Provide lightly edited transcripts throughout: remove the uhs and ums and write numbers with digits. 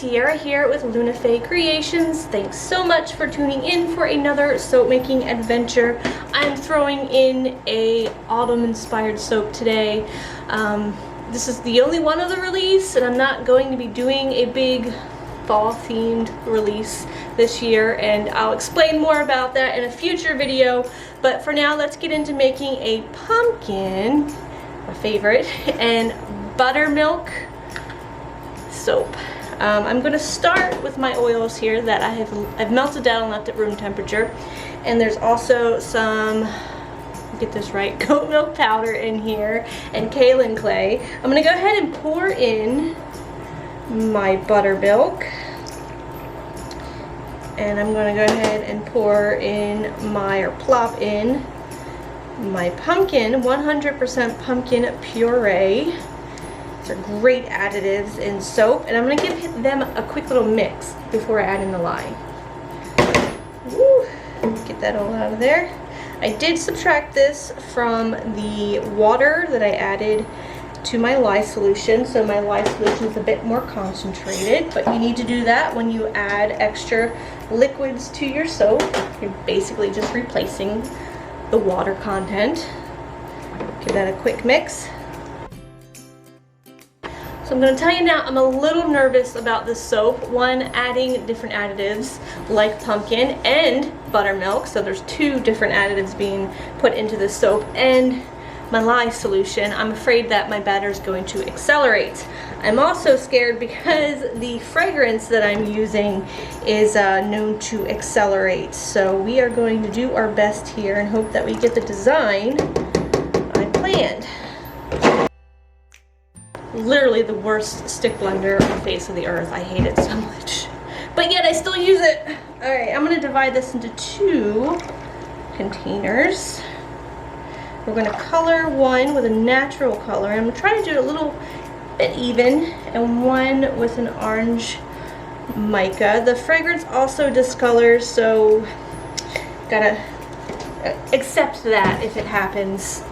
Tierra here with Tierrafae Creations. Thanks so much for tuning in for another soap making adventure. I'm throwing in a autumn inspired soap today. This is the only one of the release, and I'm not going to be doing a big fall themed release this year, and I'll explain more about that in a future video. But for now, let's get into making a pumpkin, my favorite, and buttermilk soap. I'm going to start with my oils here that I've melted down and left at room temperature, and there's also some, get this right, goat milk powder in here and kaolin clay. I'm going to go ahead and pour in my buttermilk, and I'm going to go ahead and pour in plop in my pumpkin, 100% pumpkin puree. These are great additives in soap, and I'm going to give them a quick little mix before I add in the lye. Woo. Get that all out of there. I did subtract this from the water that I added to my lye solution, so my lye solution is a bit more concentrated, but you need to do that when you add extra liquids to your soap. You're basically just replacing the water content. Give that a quick mix. So I'm going to tell you now, I'm a little nervous about this soap. One, adding different additives like pumpkin and buttermilk, so there's two different additives being put into this soap, and my lye solution. I'm afraid that my batter is going to accelerate. I'm also scared because the fragrance that I'm using is known to accelerate. So we are going to do our best here and hope that we get the design I planned. Literally the worst stick blender on the face of the earth. I hate it so much, but yet I still use it. All right, I'm going to divide this into two containers. We're going to color one with a natural color, and I'm going to try to do it a little bit even, and one with an orange mica. The fragrance also discolors, so gotta accept that if it happens.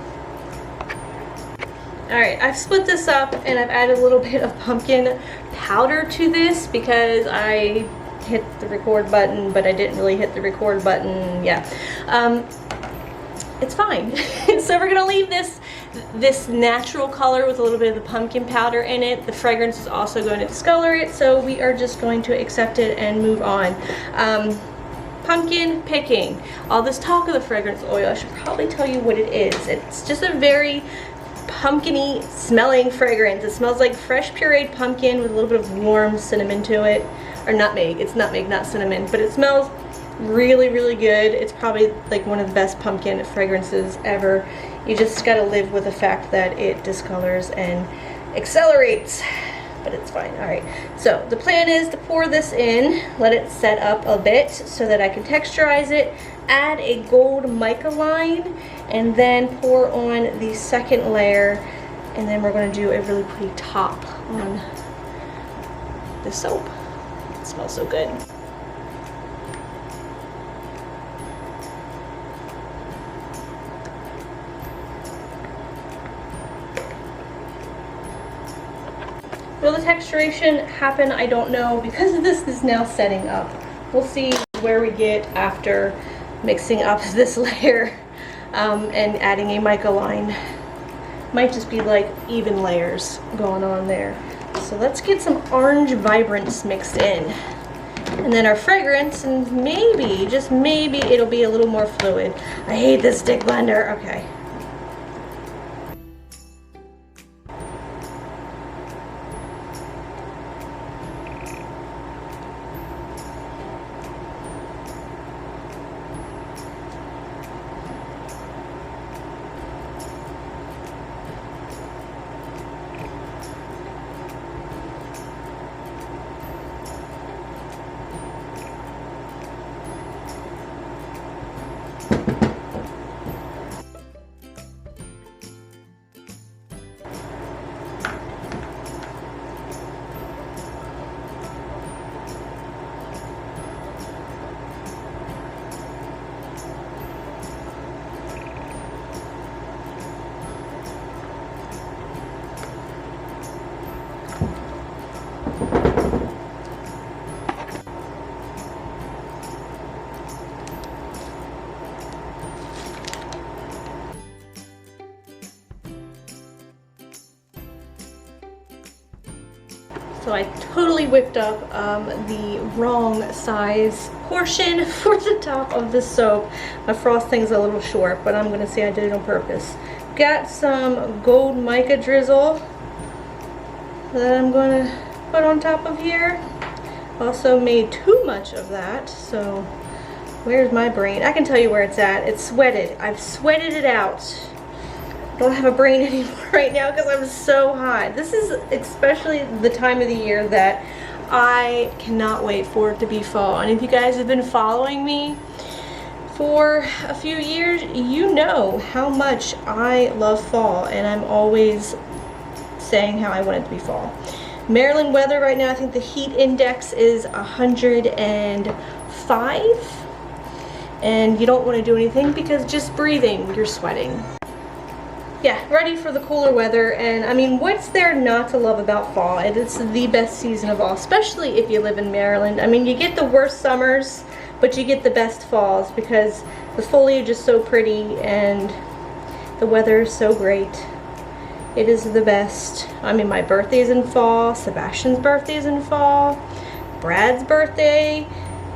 Alright, I've split this up and I've added a little bit of pumpkin powder to this because I hit the record button, but I didn't really hit the record button. Yeah. It's fine. So we're gonna leave this natural color with a little bit of the pumpkin powder in it. The fragrance is also going to discolor it, so we are just going to accept it and move on. Pumpkin picking. All this talk of the fragrance oil, I should probably tell you what it is. It's just a very pumpkin-y smelling fragrance. It smells like fresh pureed pumpkin with a little bit of warm cinnamon to it. Or nutmeg. It's nutmeg, not cinnamon, but it smells really, really good. It's probably like one of the best pumpkin fragrances ever. You just gotta live with the fact that it discolors and accelerates, but it's fine. All right, so the plan is to pour this in, let it set up a bit so that I can texturize it, add a gold mica line, and then pour on the second layer, and then we're going to do a really pretty top on the soap. It smells so good. Will the texturation happen? I don't know, because this is now setting up. We'll see where we get after mixing up this layer and adding a mica line. Might just be like even layers going on there. So let's get some orange vibrance mixed in, and then our fragrance, and maybe, just maybe, it'll be a little more fluid. I hate this stick blender. Okay. So I totally whipped up the wrong size portion for the top of the soap. My frosting's a little short, but I'm gonna say I did it on purpose. Got some gold mica drizzle that I'm gonna put on top of here. Also made too much of that, so where's my brain? I can tell you where it's at. It's sweated. I've sweated it out. I don't have a brain anymore right now because I'm so hot. This is especially the time of the year that I cannot wait for it to be fall. And if you guys have been following me for a few years, you know how much I love fall, and I'm always saying how I want it to be fall. Maryland weather right now, I think the heat index is 105, and you don't want to do anything because just breathing, you're sweating. Yeah, ready for the cooler weather, and I mean, what's there not to love about fall? It's the best season of all, especially if you live in Maryland. I mean, you get the worst summers, but you get the best falls because the foliage is so pretty and the weather is so great. It is the best. I mean, my birthday is in fall, Sebastian's birthday is in fall, Brad's birthday,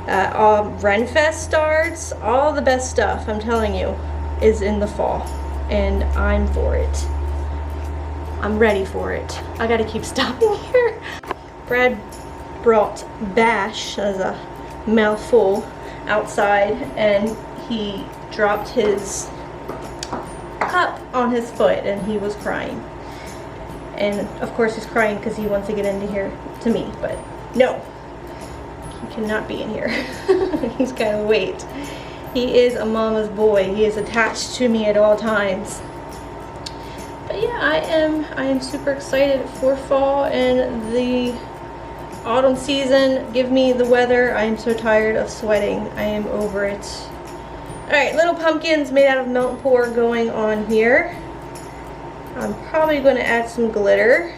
Renfest starts, all the best stuff, I'm telling you, is in the fall. And I'm for it. I'm ready for it. I gotta keep stopping here. Brad brought Bash, as a mouthful, outside, and he dropped his cup on his foot and he was crying. And of course he's crying because he wants to get into here to me, but no, he cannot be in here. He's gotta wait. He is a mama's boy. He is attached to me at all times. But yeah, I am super excited for fall and the autumn season. Give me the weather. I am so tired of sweating. I am over it. Alright, little pumpkins made out of melt and pour going on here. I'm probably going to add some glitter.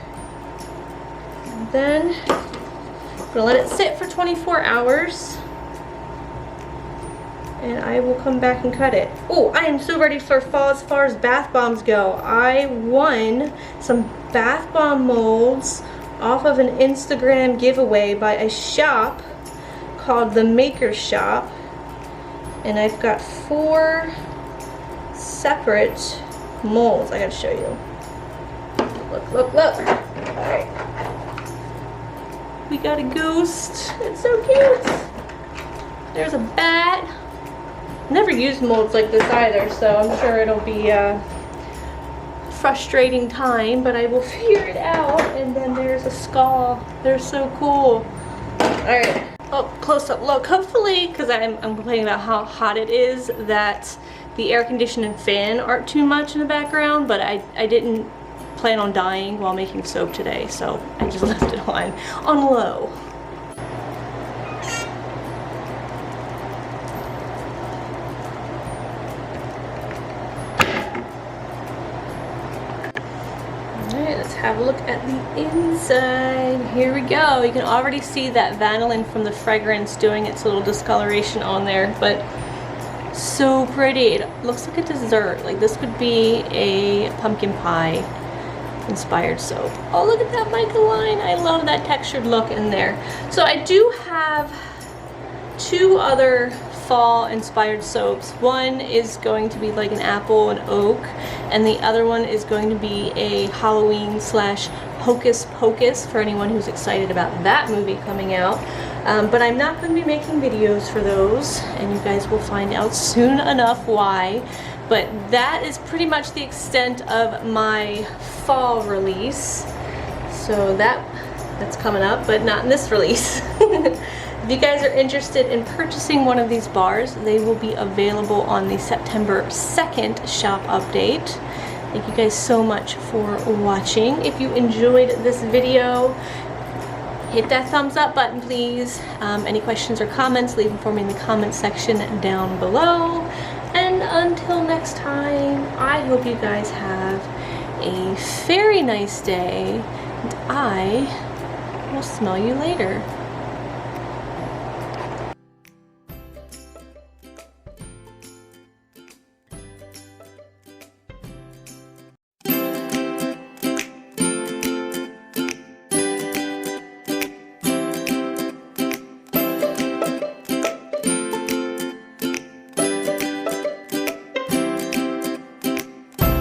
And then I'm going to let it sit for 24 hours. And I will come back and cut it. Oh, I am so ready for fall as far as bath bombs go. I won some bath bomb molds off of an Instagram giveaway by a shop called The Maker Shop. And I've got 4 separate molds. I gotta show you. Look, look, look. Alright. We got a ghost. It's so cute. There's a bat. Never used molds like this either, so I'm sure it'll be a frustrating time, but I will figure it out. And then there's a skull. They're so cool. Alright, oh, close up look. Hopefully, because I'm complaining about how hot it is, that the air conditioning and fan aren't too much in the background, but I didn't plan on dying while making soap today, so I just left it on low. Have a look at the inside. Here we go. You can already see that vanillin from the fragrance doing its little discoloration on there, but so pretty. It looks like a dessert. Like this could be a pumpkin pie inspired soap. Oh, look at that mica line. I love that textured look in there. So I do have 2 other fall inspired soaps. One is going to be like an apple and oak, and the other one is going to be a Halloween / Hocus Pocus for anyone who's excited about that movie coming out. But I'm not going to be making videos for those, and you guys will find out soon enough why. But that is pretty much the extent of my fall release. So that's coming up, but not in this release. If you guys are interested in purchasing one of these bars, they will be available on the September 2nd shop update. Thank you guys so much for watching. If you enjoyed this video, hit that thumbs up button, please. Any questions or comments, leave them for me in the comment section down below. And until next time, I hope you guys have a very nice day, and I will smell you later.